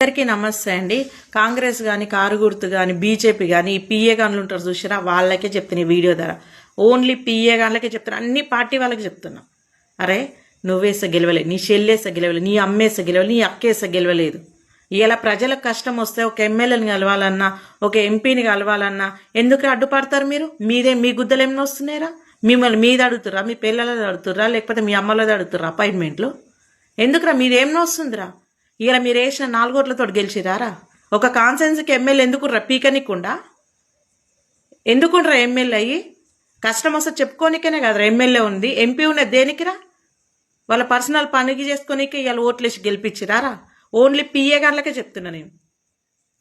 అందరికీ నమస్తే అండి. కాంగ్రెస్ కానీ కారు గుర్తు కానీ బీజేపీ కానీ పిఏ గాన్లు ఉంటారు చూసారా, వాళ్ళకే చెప్తున్నా ఈ వీడియో ద్వారా. ఓన్లీ పిఏ గాన్లకే చెప్తున్నా, అన్ని పార్టీ వాళ్ళకి చెప్తున్నా. అరే నువ్వేస గెలవలేదు, నీ చెల్లేస గెలవలేదు, నీ అమ్మేస గెలవలేదు, నీ అక్కేస గెలవలేదు. ఇలా ప్రజలకు కష్టం వస్తే ఒక ఎమ్మెల్యేని కలవాలన్నా ఒక ఎంపీని కలవాలన్నా ఎందుకు అడ్డుపడతారు మీరు? మీ గుద్దలు ఏమన్నా వస్తున్నారా? మిమ్మల్ని మీద అడుగుతురా, మీ పిల్లలది అడుగుతురా, లేకపోతే మీ అమ్మలది అడుగుతురా అపాయింట్మెంట్లు? ఎందుకురా మీరేమన్నా వస్తుందిరా? ఇలా మీరు వేసిన 4 ఓట్లతో గెలిచిరారా? ఒక కాన్సెన్స్కి ఎమ్మెల్యే ఎందుకుర్రా? పీకనికుండా ఎందుకుండ్రా ఎమ్మెల్యే అయ్యి? కష్టం వస్తే చెప్పుకోనికనే కదరా ఎమ్మెల్యే ఉంది. ఎంపీ ఉన్నది దేనికిరా? వాళ్ళ పర్సనల్ పనికి చేసుకోనికే ఇలా ఓట్లేసి గెలిపించిరారా? ఓన్లీ పిఏ గాన్లకే చెప్తున్నా నేను.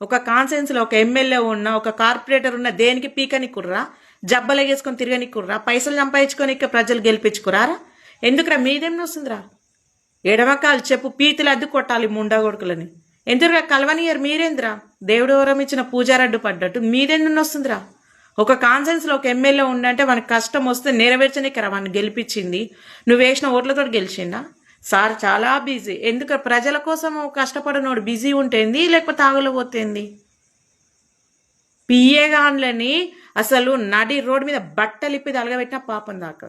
ఒక కాన్సెన్స్లో ఒక ఎమ్మెల్యే ఉన్న ఒక కార్పొరేటర్ ఉన్న దేనికి పీకనికుర్రా? జబ్బలు వేసుకొని తిరగనికుర్రా? పైసలు సంపాదించుకోనికే ప్రజలు గెలిపించుకురారా? ఎందుకురా మీదేమన్నా వస్తుందిరా? ఎడమకాలు చెప్పు పీతులు అద్దు కొట్టాలి ముండా కొడుకులని. ఎందుకురా కలవనియరు? మీరేంద్రా దేవుడు వరం ఇచ్చిన పూజారడ్డు పడ్డట్టు మీదెందుకు వస్తుందిరా? ఒక కాన్సెన్స్లో ఒక ఎమ్మెల్యే ఉండంటే మనకి కష్టం వస్తే నెరవేర్చనికరా వాడిని గెలిపించింది. నువ్వు వేసిన ఓట్లతో గెలిచిండా? సార్ చాలా బిజీ. ఎందుకు ప్రజల కోసం కష్టపడినోడు బిజీ ఉంటేంది, లేకపోతే ఆగలేకపోతేంది? పిఏ గాన్లని అసలు నడి రోడ్డు మీద బట్టలిప్పి తలగబెట్టిన పాపం దాకా.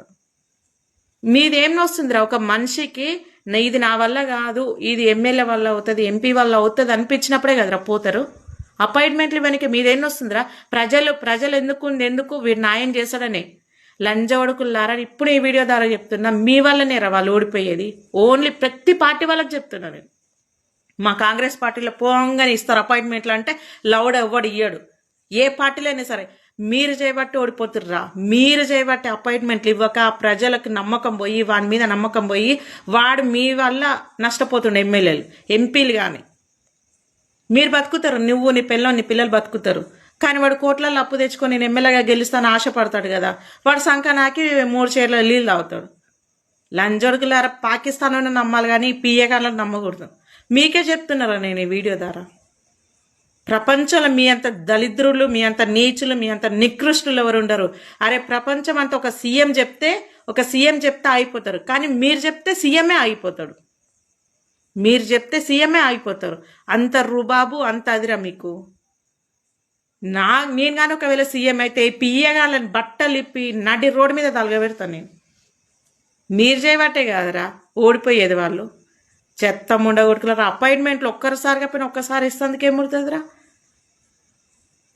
మీదేం వస్తుందిరా? ఒక మనిషికి ఇది నా వల్ల కాదు, ఇది ఎమ్మెల్యే వల్ల అవుతుంది, ఎంపీ వల్ల అవుతుంది అనిపించినప్పుడే కదరా పోతారు. అపాయింట్మెంట్లు వెనక మీదేం వస్తుందిరా? ప్రజలు ఎందుకు వీడు న్యాయం చేశాడనే లంజవడుకులారా. ఇప్పుడు ఈ వీడియో ద్వారా చెప్తున్నా, మీ వల్లనే రా వాళ్ళు ఓడిపోయేది. ఓన్లీ ప్రతి పార్టీ వాళ్ళకి చెప్తున్నా నేను. మా కాంగ్రెస్ పార్టీలో పోంగానే ఇస్తారు అపాయింట్మెంట్లు అంటే లౌడ్ ఎవ్వడు ఇయ్యడు. ఏ పార్టీలో అయినా సరే మీరు చేయబట్టి ఓడిపోతుర్రా. మీరు చేయబట్టి అపాయింట్మెంట్లు ఇవ్వక ప్రజలకు నమ్మకం పోయి, వాడి మీద నమ్మకం పోయి వాడు మీ వల్ల నష్టపోతుండే ఎమ్మెల్యేలు ఎంపీలు. కానీ మీరు బతుకుతారు, నువ్వు నీ పిల్లలు నీ పిల్లలు బతుకుతారు. కానీ వాడు కోట్లలో అప్పు తెచ్చుకొని నేను ఎమ్మెల్యేగా గెలుస్తాను ఆశపడతాడు కదా, వాడు సంకనాకి 3 చీరల నీళ్ళు తాగుతాడు. లంజోడుకులారా, పాకిస్తాన్ నమ్మాలి కానీ పిఏ గాన్లను నమ్మకూడదు. మీకే చెప్తున్నారా నేను ఈ వీడియో ద్వారా. ప్రపంచంలో మీ అంత దళిద్రులు, మీ అంత నీచులు, మీ అంత నికృష్టులు ఎవరు ఉండరు. అరే ప్రపంచం అంతా ఒక సీఎం చెప్తే అయిపోతారు, కానీ మీరు చెప్తే సీఎంఏ అయిపోతాడు. మీరు చెప్తే సీఎంఏ అయిపోతారు. అంత రుబాబు, అంత అదిరా మీకు. నేను కానీ ఒకవేళ సీఎం అయితే పియ్యగాలని బట్టలు ఇప్పి నడి రోడ్డు మీద తలగబెడతాను నేను. మీరు చేయబట్టే కాదురా ఓడిపోయేది వాళ్ళు. చెత్త ముండగొట్టుకున్నారు. అపాయింట్మెంట్లు ఒక్కసారిగా పోయినా ఒక్కసారి ఇస్తేందుకు ఏముడుతుందిరా?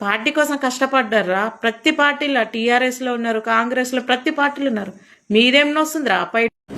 పార్టీ కోసం కష్టపడ్డారా? ప్రతి పార్టీలో టీఆర్ఎస్లో ఉన్నారు, కాంగ్రెస్లో ప్రతి పార్టీలు ఉన్నారు. మీదేమన్నా వస్తుందిరా అపాయింట్మెంట్?